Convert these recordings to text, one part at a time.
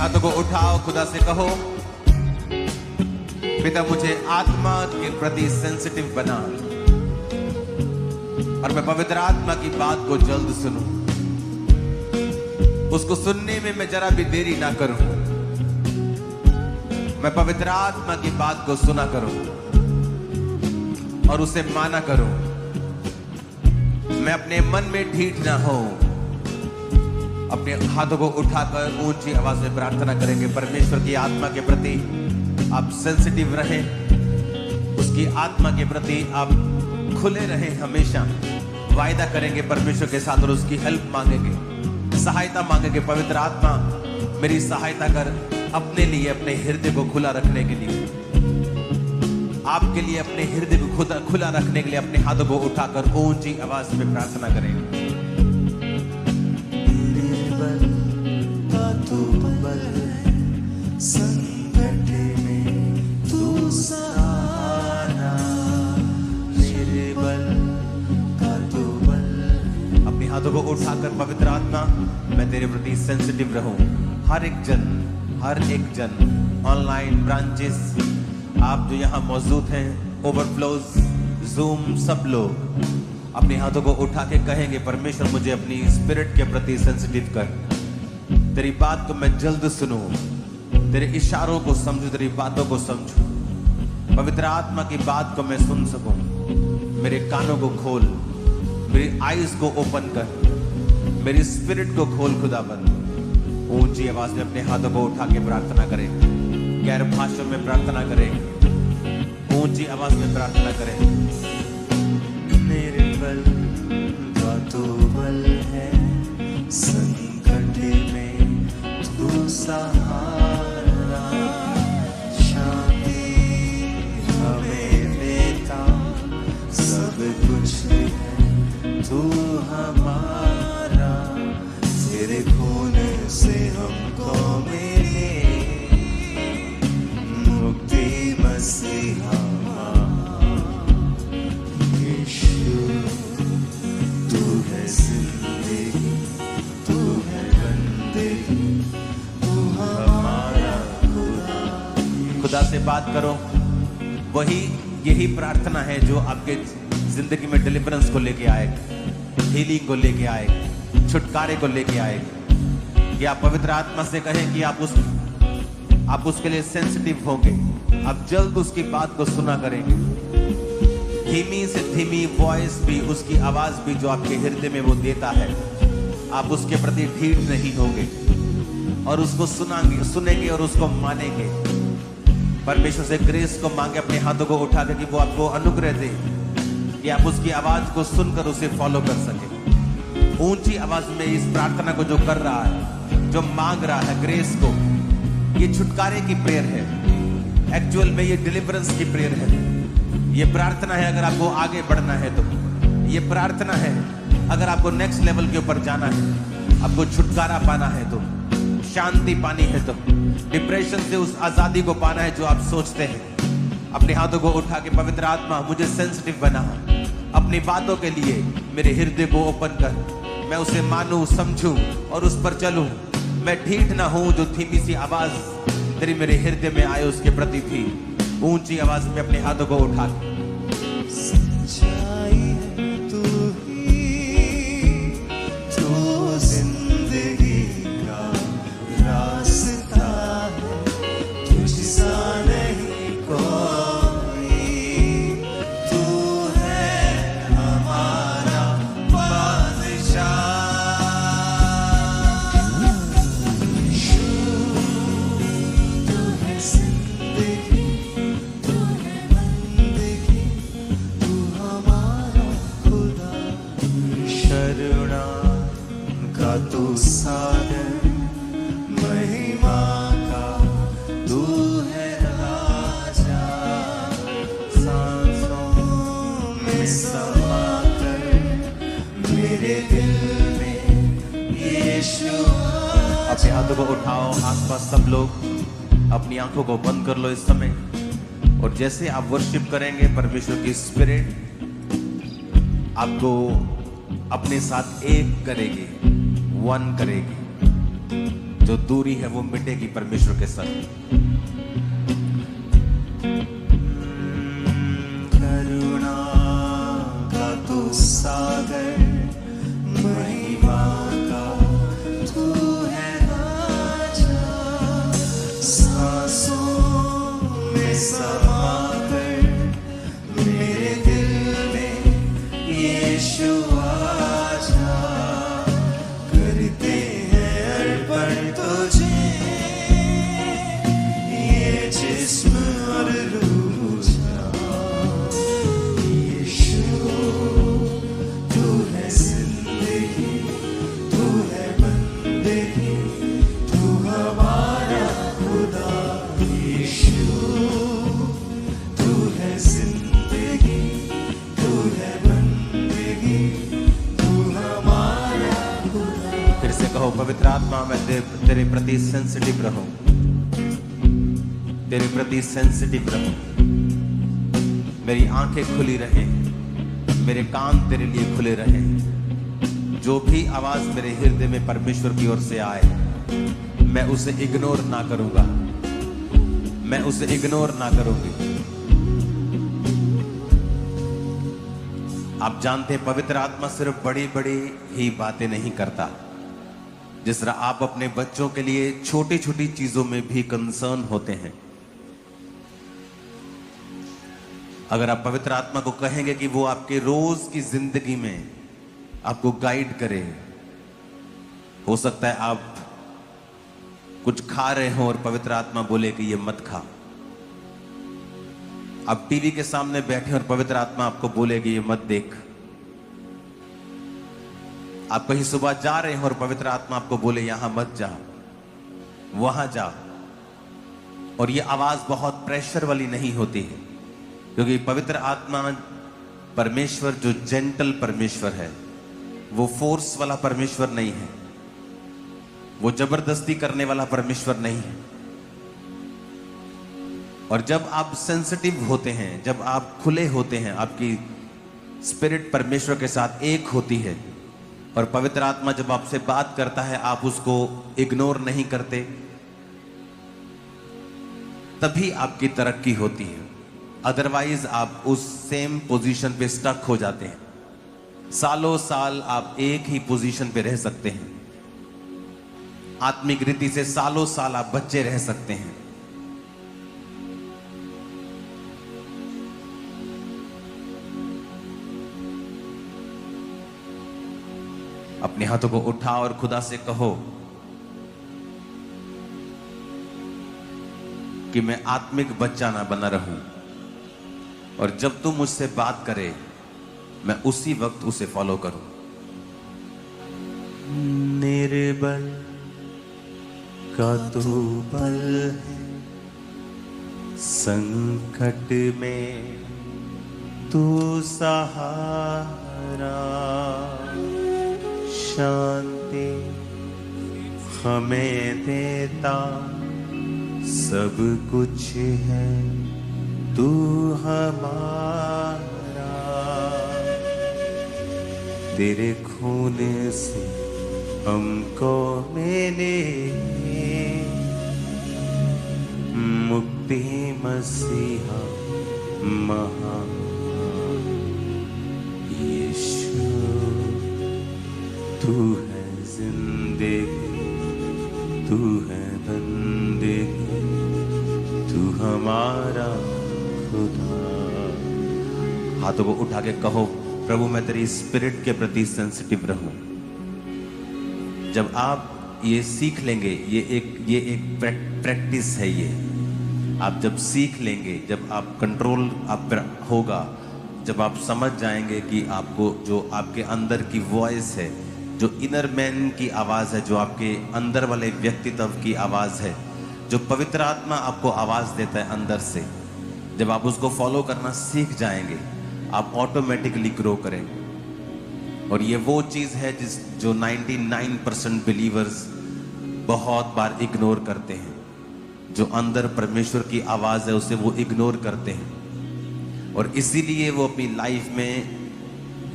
हाथों को उठाओ, खुदा से कहो, पिता मुझे आत्मा के प्रति सेंसिटिव बना और मैं पवित्र आत्मा की बात को जल्द सुनूं, उसको सुनने में मैं जरा भी देरी ना करूं, मैं पवित्र आत्मा की बात को सुना करूं और उसे माना करूं। मैं अपने मन में ढीठ ना हो। अपने हाथों को उठाकर ऊंची आवाज में प्रार्थना करेंगे। परमेश्वर की आत्मा के प्रति आप सेंसिटिव रहें, उसकी आत्मा के प्रति आप खुले रहें। हमेशा वायदा करेंगे परमेश्वर के साथ और उसकी हेल्प मांगेंगे, सहायता मांगेंगे। पवित्र आत्मा मेरी सहायता कर, अपने लिए, अपने हृदय को खुला रखने के लिए, आपके लिए अपने हृदय को खुला रखने के लिए अपने हाथों को उठाकर ऊंची आवाज में प्रार्थना करेंगे। तू बल संकट में तू सहारा, निर्बल का तू बल। अपने हाथों को उठाकर पवित्र आत्मा मैं तेरे प्रति सेंसिटिव रहूं। हर एक जन ऑनलाइन ब्रांचेस, आप जो यहाँ मौजूद हैं, ओवरफ्लोज, जूम, सब लोग अपने हाथों को उठा के कहेंगे परमेश्वर मुझे अपनी स्पिरिट के प्रति सेंसिटिव कर, तेरी बात को मैं जल्द सुनूं, तेरे इशारों को समझूं, तेरी बातों को समझूं, पवित्र आत्मा की बात को मैं सुन सकूं। मेरे कानों को खोल, मेरी आईज को ओपन कर, मेरी स्पिरिट को खोल खुदाबंद। ऊंची आवाज में अपने हाथों को उठा के प्रार्थना करें, गैर भाषा में प्रार्थना करें, ऊंची आवाज में प्रार्थना करें। निर्बल का तू बल है, संकट में तू सहारा, शांति हमें देता, सब कुछ है तू हमारा, तेरे खून से हमको मिले मुक्ति मसीहा। यीशु तू है जिंदगी, तू है बंदगी, तू हमारा खुदा। खुदा से बात करो। यही प्रार्थना है जो आपके जिंदगी में डिलीवरेंस को लेके आएगी, हीलिंग को लेके आएगी, छुटकारे को लेके आएगी। कि आप पवित्र आत्मा से कहें कि आप उसके लिए सेंसिटिव होंगे, आप जल्द उसकी बात को सुना करेंगे। धीमी से धीमी वॉइस भी, उसकी आवाज भी जो आपके हृदय में वो देता है, आप उसके प्रति ढीठ नहीं होंगे और उसको सुनेंगे और उसको मानेंगे। परमेश्वर से ग्रेस को मांगे अपने हाथों को उठा के कि वो आपको अनुग्रह दे कि आप उसकी आवाज को सुनकर उसे फॉलो कर सके। ऊंची आवाज में इस प्रार्थना को जो कर रहा है, जो मांग रहा है ग्रेस को, ये छुटकारे की प्रेयर है, एक्चुअल में ये डिलीवरेंस की प्रेयर है। ये प्रार्थना है अगर आपको आगे बढ़ना है तो, ये प्रार्थना है अगर आपको नेक्स्ट लेवल के ऊपर जाना है, आपको छुटकारा पाना है तो, शांति पानी है तो, डिप्रेशन से उस आजादी को पाना है जो आप सोचते हैं। अपने हाथों को उठा के पवित्र आत्मा मुझे सेंसिटिव बना, अपनी बातों के लिए मेरे हृदय को ओपन कर, मैं उसे मानूं, समझूं और उस पर चलूं। मैं ढीठ ना हूं। जो धीमी सी आवाज तेरी मेरे हृदय में आए उसके प्रति भी ऊंची आवाज में अपने हाथों को उठा के। सच्चाई है तू ही, तू जिंदगी का रास्ता है, तुझसा नहीं कोई, तू है हमारा बादशाह। तू है जिंदगी, तू है बंदगी, तू हमारा खुदा। करुणा का तू सागर, महिमा का तू है राजा, सांसों में समा कर मेरे दिल में यीशु। अपने हाथों को उठाओ। आसपास सब लोग अपनी आंखों को बंद कर लो इस समय, और जैसे आप वर्शिप करेंगे परमेश्वर की स्पिरिट आपको अपने साथ एक करेगी, वन करेगी। जो दूरी है वो मिटेगी परमेश्वर के साथ। करुणा का तू सागर, महिमा का तू है राजा, सांसों में समा कर मेरे दिल में यीशु आजा। करते हैं अर्पण तुझे ये जिस्म और रूह जान। यीशु तू है जिंदगी, तू है बंदगी, तू हमारा खुदा। यीशु तू है जिंदगी, तू है बंदगी, तू हमारा खुदा। फिर से कहो, पवित्र आत्मा मैं तेरे प्रति सेंसिटिव रहूं, तेरे प्रति सेंसिटिव रहूं। मेरी आंखें खुली रहें, मेरे कान तेरे लिए खुले रहें। जो भी आवाज मेरे हृदय में परमेश्वर की ओर से आए, मैं उसे इग्नोर ना करूंगा, मैं उसे इग्नोर ना करूंगी। आप जानते हैं पवित्र आत्मा सिर्फ बड़ी बड़ी ही बातें नहीं करता। जिस तरह आप अपने बच्चों के लिए छोटी छोटी चीजों में भी कंसर्न होते हैं, अगर आप पवित्र आत्मा को कहेंगे कि वो आपके रोज की जिंदगी में आपको गाइड करे, हो सकता है आप कुछ खा रहे हो और पवित्र आत्मा बोले कि ये मत खा। आप टीवी के सामने बैठे और पवित्र आत्मा आपको बोले कि ये मत देख। आप कहीं सुबह जा रहे हो और पवित्र आत्मा आपको बोले यहां मत जा, वहां जा। और ये आवाज बहुत प्रेशर वाली नहीं होती है, क्योंकि पवित्र आत्मा परमेश्वर जो जेंटल परमेश्वर है, वो फोर्स वाला परमेश्वर नहीं है, वो जबरदस्ती करने वाला परमेश्वर नहीं है। और जब आप सेंसिटिव होते हैं, जब आप खुले होते हैं, आपकी स्पिरिट परमेश्वर के साथ एक होती है, और पवित्र आत्मा जब आपसे बात करता है आप उसको इग्नोर नहीं करते, तभी आपकी तरक्की होती है। अदरवाइज आप उस सेम पोजीशन पे स्टक हो जाते हैं। सालों साल आप एक ही पोजीशन पे रह सकते हैं। आत्मिक रीति से सालों साल आप बच्चे रह सकते हैं। अपने हाथों को उठाओ और खुदा से कहो कि मैं आत्मिक बच्चा ना बना रहूं, और जब तू मुझसे बात करे मैं उसी वक्त उसे फॉलो करूं। निर्बल का तू बल है, संकट में तू सहारा। शांति हमें देता सब कुछ है तू हमारा। तेरे खून से हमको मिले मुक्ति मसीहा महान। यीशु तू है जिंदगी, तू है बंदगी, तू हमारा खुदा। हाथों को उठा के कहो, प्रभु मैं तेरी स्पिरिट के प्रति सेंसिटिव रहूं। जब आप ये सीख लेंगे, ये एक प्रैक्टिस है। ये आप जब सीख लेंगे, जब आप कंट्रोल आप होगा, जब आप समझ जाएंगे कि आपको जो आपके अंदर की वॉइस है, जो इनर मैन की आवाज है, जो आपके अंदर वाले व्यक्तित्व की आवाज है, जो पवित्र आत्मा आपको आवाज देता है अंदर से, जब आप उसको फॉलो करना सीख जाएंगे, आप ऑटोमेटिकली ग्रो करेंगे। और ये वो चीज है जो 99% बिलीवर्स बहुत बार इग्नोर करते हैं। जो अंदर परमेश्वर की आवाज है उसे वो इग्नोर करते हैं, और इसीलिए वो अपनी लाइफ में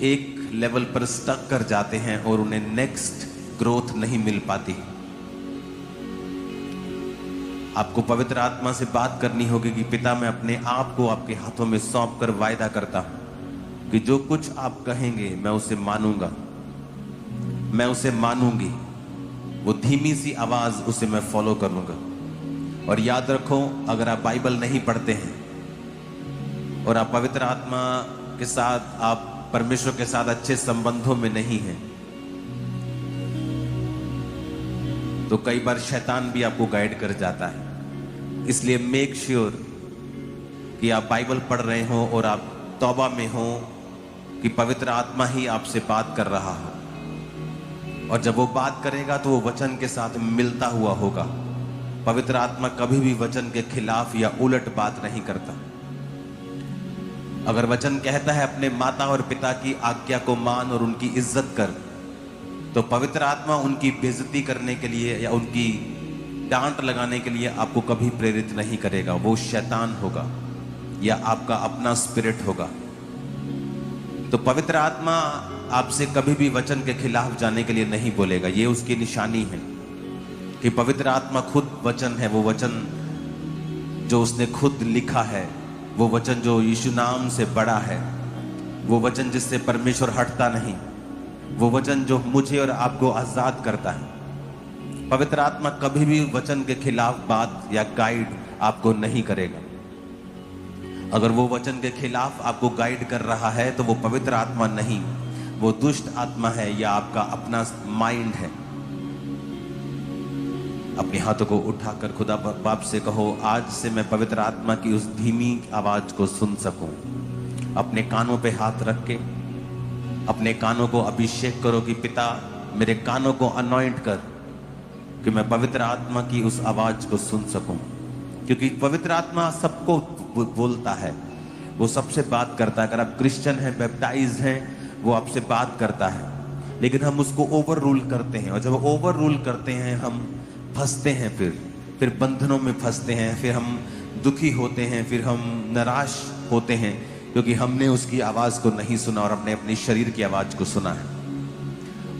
एक लेवल पर स्टक कर जाते हैं और उन्हें नेक्स्ट ग्रोथ नहीं मिल पाती। आपको पवित्र आत्मा से बात करनी होगी कि पिता, मैं अपने आप को आपके हाथों में सौंप कर वायदा करता हूं कि जो कुछ आप कहेंगे मैं उसे मानूंगा, मैं उसे मानूंगी। वो धीमी सी आवाज, उसे मैं फॉलो करूंगा। और याद रखो, अगर आप बाइबल नहीं पढ़ते हैं और आप पवित्र आत्मा के साथ, आप परमेश्वर के साथ अच्छे संबंधों में नहीं हैं, तो कई बार शैतान भी आपको गाइड कर जाता है। इसलिए मेक श्योर कि आप बाइबल पढ़ रहे हो और आप तौबा में हो कि पवित्र आत्मा ही आपसे बात कर रहा हो। और जब वो बात करेगा तो वो वचन के साथ मिलता हुआ होगा। पवित्र आत्मा कभी भी वचन के खिलाफ या उलट बात नहीं करता। अगर वचन कहता है अपने माता और पिता की आज्ञा को मान और उनकी इज्जत कर, तो पवित्र आत्मा उनकी बेइज्जती करने के लिए या उनकी डांट लगाने के लिए आपको कभी प्रेरित नहीं करेगा। वो शैतान होगा या आपका अपना स्पिरिट होगा। तो पवित्र आत्मा आपसे कभी भी वचन के खिलाफ जाने के लिए नहीं बोलेगा। ये उसकी निशानी है कि पवित्र आत्मा खुद वचन है। वो वचन जो उसने खुद लिखा है, वो वचन जो यीशु नाम से बड़ा है, वो वचन जिससे परमेश्वर हटता नहीं, वो वचन जो मुझे और आपको आजाद करता है। पवित्र आत्मा कभी भी वचन के खिलाफ बात या गाइड आपको नहीं करेगा। अगर वो वचन के खिलाफ आपको गाइड कर रहा है तो वो पवित्र आत्मा नहीं, वो दुष्ट आत्मा है या आपका अपना माइंड है। अपने हाथों को उठाकर खुदा बाप से कहो, आज से मैं पवित्र आत्मा की उस धीमी आवाज को सुन सकूं। अपने कानों पे हाथ रख के अपने कानों को अभिषेक करो कि पिता, मेरे कानों को अनॉइंट कर कि मैं पवित्र आत्मा की उस आवाज को सुन सकूं। क्योंकि पवित्र आत्मा सबको बोलता है, वो सबसे बात करता है। अगर आप क्रिश्चियन हैं, बैप्टाइज्ड हैं, वो आपसे बात करता है, लेकिन हम उसको ओवर रूल करते हैं। और जब ओवर रूल करते हैं हम फंसते हैं, फिर बंधनों में फंसते हैं, फिर हम दुखी होते हैं, फिर हम निराश होते हैं, क्योंकि हमने उसकी आवाज को नहीं सुना और हमने अपनी शरीर की आवाज को सुना है।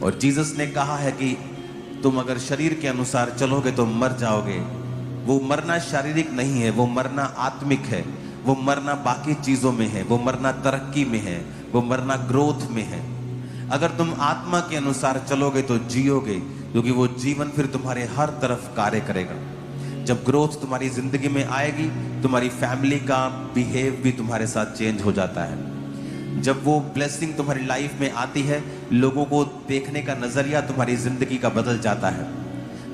और जीसस ने कहा है कि तुम अगर शरीर के अनुसार चलोगे तो मर जाओगे। वो मरना शारीरिक नहीं है, वो मरना आत्मिक है, वो मरना बाकी चीजों में है, वो मरना तरक्की में है, वो मरना ग्रोथ में है। अगर तुम आत्मा के अनुसार चलोगे तो जियोगे, क्योंकि वो जीवन फिर तुम्हारे हर तरफ कार्य करेगा। जब ग्रोथ तुम्हारी जिंदगी में आएगी, तुम्हारी फैमिली का बिहेव भी तुम्हारे साथ चेंज हो जाता है। जब वो ब्लेसिंग तुम्हारी लाइफ में आती है, लोगों को देखने का नजरिया तुम्हारी जिंदगी का बदल जाता है।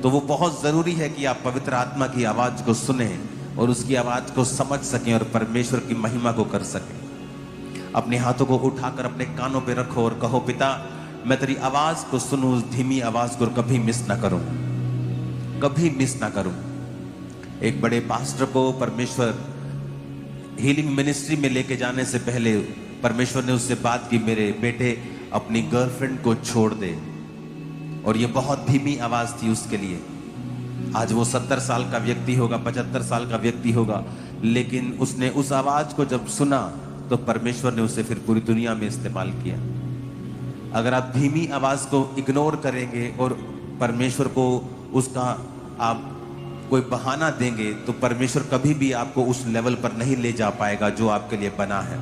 तो वो बहुत जरूरी है कि आप पवित्र आत्मा की आवाज को सुने और उसकी आवाज को समझ सकें और परमेश्वर की महिमा को कर सकें। अपने हाथों को उठाकर अपने कानों पे रखो और कहो, पिता, मैं तेरी आवाज को सुनूं, उस धीमी आवाज को कभी मिस ना करूं, कभी मिस ना करूं। एक बड़े पास्टर को परमेश्वर हीलिंग मिनिस्ट्री में लेके जाने से पहले परमेश्वर ने उससे बात की, मेरे बेटे अपनी गर्लफ्रेंड को छोड़ दे। और ये बहुत धीमी आवाज थी उसके लिए। आज वो 70 साल का व्यक्ति होगा, 75 साल का व्यक्ति होगा, लेकिन उसने उस आवाज को जब सुना तो परमेश्वर ने उसे फिर पूरी दुनिया में इस्तेमाल किया। अगर आप धीमी आवाज को इग्नोर करेंगे और परमेश्वर को उसका आप कोई बहाना देंगे, तो परमेश्वर कभी भी आपको उस लेवल पर नहीं ले जा पाएगा जो आपके लिए बना है।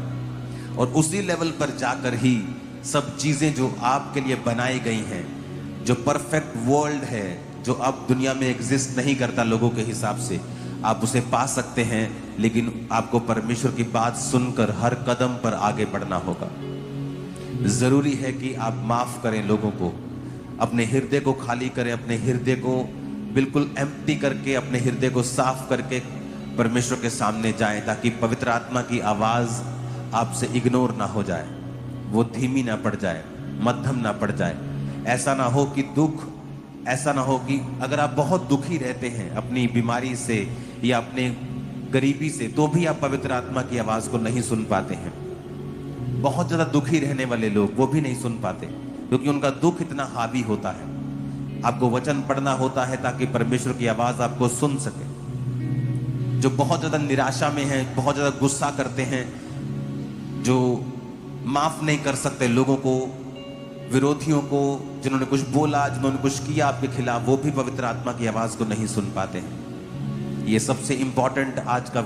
और उसी लेवल पर जाकर ही सब चीजें जो आपके लिए बनाई गई हैं, जो परफेक्ट वर्ल्ड है, जो अब दुनिया में एग्जिस्ट नहीं करता लोगों के हिसाब से, आप उसे पा सकते हैं। लेकिन आपको परमेश्वर की बात सुनकर हर कदम पर आगे बढ़ना होगा। जरूरी है कि आप माफ करें लोगों को, अपने हृदय को खाली करें, अपने हृदय को बिल्कुल एम्प्टी करके, अपने हृदय को साफ करके परमेश्वर के सामने जाएं, ताकि पवित्र आत्मा की आवाज आपसे इग्नोर ना हो जाए, वो धीमी ना पड़ जाए, मध्यम ना पड़ जाए। ऐसा ना हो कि दुख, ऐसा ना हो कि अगर आप बहुत दुखी रहते हैं अपनी बीमारी से या अपने गरीबी से, तो भी आप पवित्र आत्मा की आवाज को नहीं सुन पाते हैं। बहुत ज्यादा दुखी रहने वाले लोग वो भी नहीं सुन पाते, क्योंकि उनका दुख इतना हावी होता है। आपको वचन पढ़ना होता है ताकि परमेश्वर की आवाज आपको सुन सके। जो बहुत ज्यादा निराशा में है, बहुत ज्यादा गुस्सा करते हैं, जो माफ नहीं कर सकते लोगों को, विरोधियों को, जिन्होंने कुछ बोला, जिन्होंने कुछ किया आपके खिलाफ, वो भी पवित्र आत्मा की आवाज को नहीं सुन पाते हैं। ये सबसे इंपॉर्टेंट आज का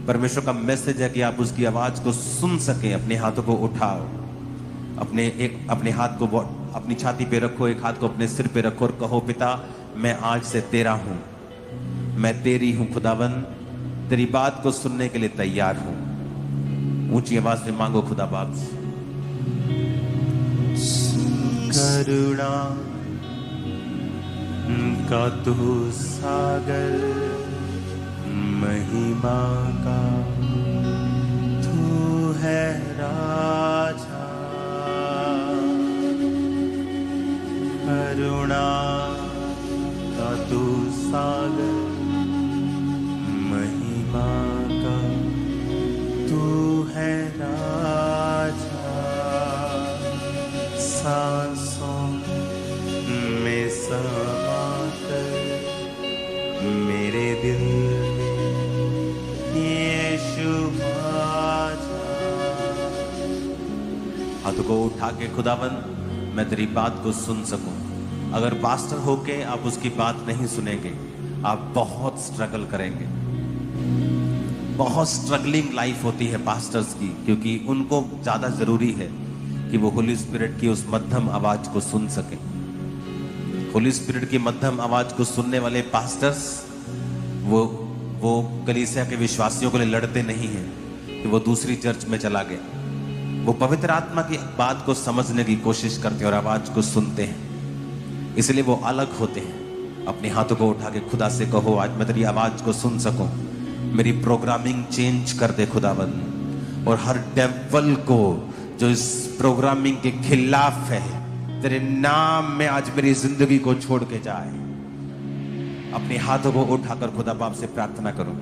परमेश्वर का मैसेज है कि आप उसकी आवाज को सुन सकें। अपने हाथों को उठाओ, अपने हाथ को अपनी छाती पे रखो, एक हाथ को अपने सिर पे रखो और कहो, पिता मैं आज से तेरा हूं, मैं तेरी हूं खुदावन, तेरी बात को सुनने के लिए तैयार हूं। ऊंची आवाज में मांगो खुदा बाप से। करुणा का तू सागर, महिमा का तू है राजा, करुणा का तू सागर, महिमा का तू है राजा, सांसों में समा कर मेरे दिल में यीशु आजा। हाथों को उठा के खुदावन मैं तेरी बात को सुन सकूं। अगर पास्टर होके आप उसकी बात नहीं सुनेंगे, आप बहुत स्ट्रगल करेंगे। बहुत स्ट्रगलिंग लाइफ होती है पास्टर्स की, क्योंकि उनको ज्यादा जरूरी है कि वो होली स्पिरिट की उस मध्यम आवाज को सुन सके। होली स्पिरिट की मध्यम आवाज को सुनने वाले पास्टर्स वो कलीसिया के विश्वासियों के लिए लड़ते नहीं हैं कि वो दूसरी चर्च में चला गया। वो पवित्र आत्मा की बात को समझने की कोशिश करते हैं और आवाज को सुनते हैं, इसलिए वो अलग होते हैं। अपने हाथों को उठा के खुदा से कहो, आज मैं तेरी आवाज को सुन सकूं, मेरी प्रोग्रामिंग चेंज कर दे खुदावन, और हर डेविल को जो इस प्रोग्रामिंग के खिलाफ है, तेरे नाम में आज मेरी जिंदगी को छोड़ के जाए। अपने हाथों को उठाकर खुदा बाप से प्रार्थना करो।